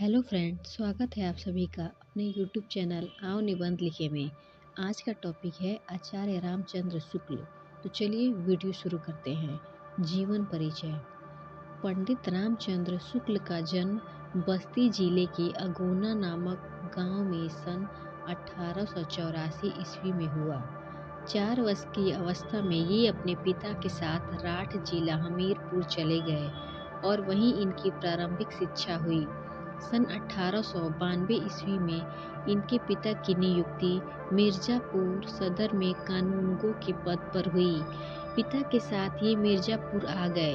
Hello friend, स्वागत है आप सभी का अपने यूट्यूब चैनल आओ निबंध लिखे में। आज का टॉपिक है आचार्य रामचंद्र शुक्ल। तो चलिए वीडियो शुरू करते हैं। जीवन परिचय। पंडित रामचंद्र शुक्ल का जन्म बस्ती जिले के अगोना नामक गांव में सन 1884 ईस्वी में हुआ। 4 वर्ष की अवस्था में ये अपने पिता के साथ राठ जिला हमीरपुर चले गए और वहीं इनकी प्रारंभिक शिक्षा हुई। सन 1892 ईस्वी में इनके पिता की नियुक्ति मिर्जापुर सदर में कानूनगो के पद पर हुई। पिता के साथ ये मिर्जापुर आ गए।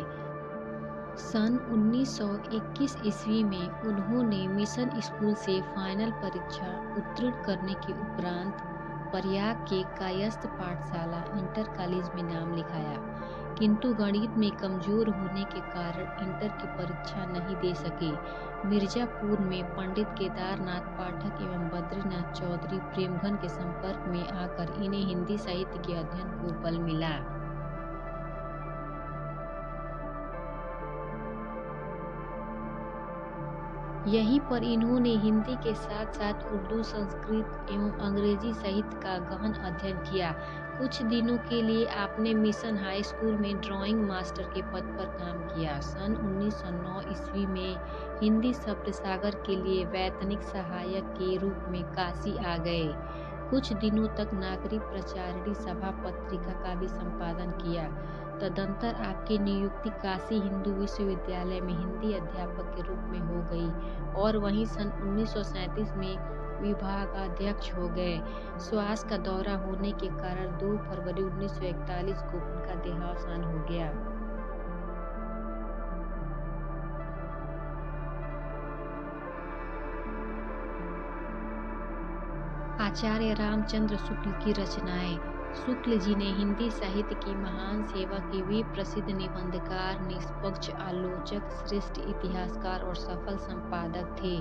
सन 1921 ईस्वी में उन्होंने मिशन स्कूल से फाइनल परीक्षा उत्तीर्ण करने के उपरांत प्रयाग के कायस्थ पाठशाला इंटर कॉलेज में नाम लिखाया, किंतु गणित में कमजोर होने के कारण इंटर की परीक्षा नहीं दे सके। मिर्जापुर में पंडित केदारनाथ पाठक एवं बद्रीनाथ चौधरी प्रेमघन के संपर्क में आकर इन्हें हिंदी साहित्य के अध्ययन को बल मिला। यहीं पर इन्होंने हिंदी के साथ साथ उर्दू, संस्कृत एवं अंग्रेजी साहित्य का गहन अध्ययन किया। कुछ दिनों के लिए आपने मिशन हाई स्कूल में ड्राइंग मास्टर के पद पर काम किया। सन 1909 ईस्वी में हिंदी शब्द सागर के लिए वैतनिक सहायक के रूप में काशी आ गए। कुछ दिनों तक नागरिक प्रचारिणी सभा पत्रिका का भी संपादन किया। तदंतर आपकी नियुक्ति काशी हिंदू विश्वविद्यालय में हिंदी अध्यापक के रूप में हो गई और वहीं सन 1937 में विभागाध्यक्ष हो गए। श्वास का दौरा होने के कारण 2 फरवरी 1941 को उनका देहावसान हो गया। आचार्य रामचंद्र शुक्ल की रचनाएं। शुक्ल जी ने हिंदी साहित्य की महान सेवा की। वे प्रसिद्ध निबंधकार, निष्पक्ष आलोचक, श्रेष्ठ इतिहासकार और सफल संपादक थे।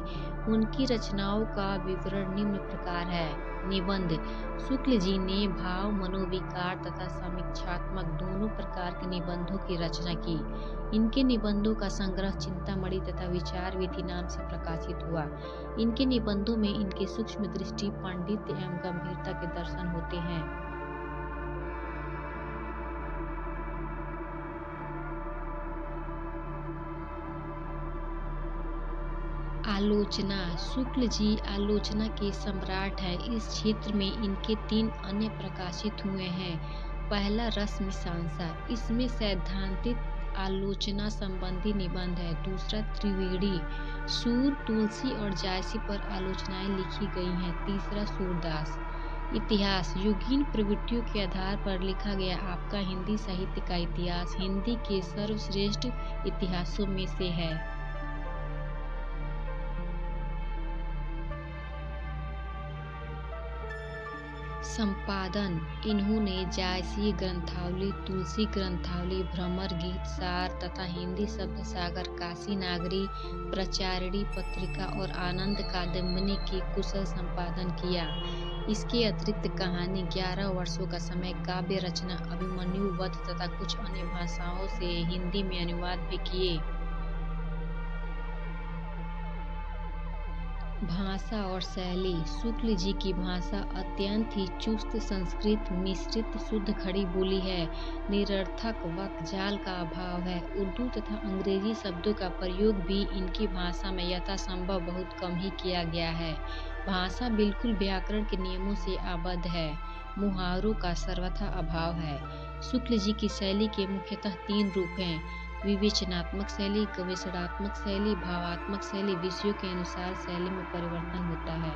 उनकी रचनाओं का विवरण निम्न प्रकार है। निबंध। शुक्ल जी ने भाव, मनोविकार तथा समीक्षात्मक दोनों प्रकार के निबंधों की रचना की। इनके निबंधों का संग्रह चिंतामणि तथा विचार विधि नाम से प्रकाशित हुआ। इनके निबंधों में इनकी सूक्ष्म दृष्टि, पांडित्य एवं गंभीरता के दर्शन होते हैं। आलोचना। शुक्ल जी आलोचना के सम्राट हैं। इस क्षेत्र में इनके 3 अन्य प्रकाशित हुए हैं। पहला रस मीमांसा, इसमें सैद्धांतिक आलोचना संबंधी निबंध है। दूसरा त्रिवेणी, सूर, तुलसी और जायसी पर आलोचनाएं लिखी गई हैं। तीसरा सूरदास। इतिहास, योगीन प्रवृत्तियों के आधार पर लिखा गया आपका हिंदी साहित्य का इतिहास हिंदी के सर्वश्रेष्ठ इतिहासों में से है। संपादन। इन्होंने जायसी ग्रंथावली, तुलसी ग्रंथावली, भ्रमर गीत सार तथा हिंदी शब्द सागर, काशी नागरी, प्रचारिणी पत्रिका और आनंद कादम्बिनी की कुशल संपादन किया। इसके अतिरिक्त कहानी, 11 वर्षों का समय, काव्य रचना, अभिमन्यु वध तथा कुछ अन्य भाषाओं से हिंदी में अनुवाद भी किए। भाषा और शैली। शुक्ल जी की भाषा अत्यंत ही चुस्त संस्कृत मिश्रित शुद्ध खड़ी बोली है। निरर्थक वाक्जाल का अभाव है। उर्दू तथा अंग्रेजी शब्दों का प्रयोग भी इनकी भाषा में यथासंभव बहुत कम ही किया गया है। भाषा बिल्कुल व्याकरण के नियमों से आबद्ध है। मुहावरों का सर्वथा अभाव है। शुक्ल जी की शैली के मुख्यतः 3 रूप हैं: विवेचनात्मक शैली, गवेषणात्मक शैली, भावात्मक शैली। विषयों के अनुसार शैली में परिवर्तन होता है।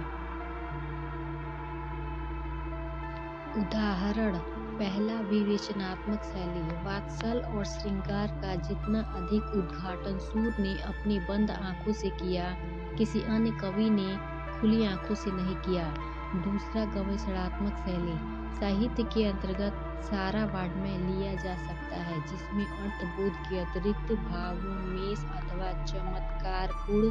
उदाहरण। पहला, विवेचनात्मक शैली। वात्सल और श्रृंगार का जितना अधिक उद्घाटन सूर ने अपनी बंद आंखों से किया, किसी अन्य कवि ने खुली आंखों से नहीं किया। दूसरा, गवेषणात्मक शैली। साहित्य के अंतर्गत सारा वाङ्मय लिया जा सकता है जिसमें अर्थबोध के अतिरिक्त भावोन्मेष अथवा चमत्कारपूर्ण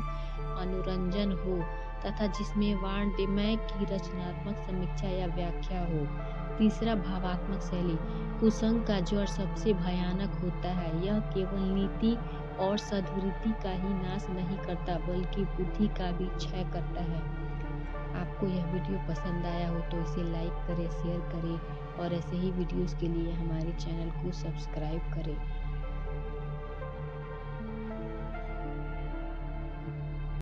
अनुरंजन हो तथा जिसमें वाङ्मय की रचनात्मक समीक्षा या व्याख्या हो। तीसरा, भावात्मक शैली। कुसंग का ज्वर सबसे भयानक होता है। यह केवल नीति और सद्वृत्ति का ही नाश नहीं करता बल्कि बुद्धि का भी क्षय करता है। आपको यह वीडियो पसंद आया हो तो इसे लाइक करें, शेयर करें और ऐसे ही वीडियोस के लिए हमारे चैनल को सब्सक्राइब करें।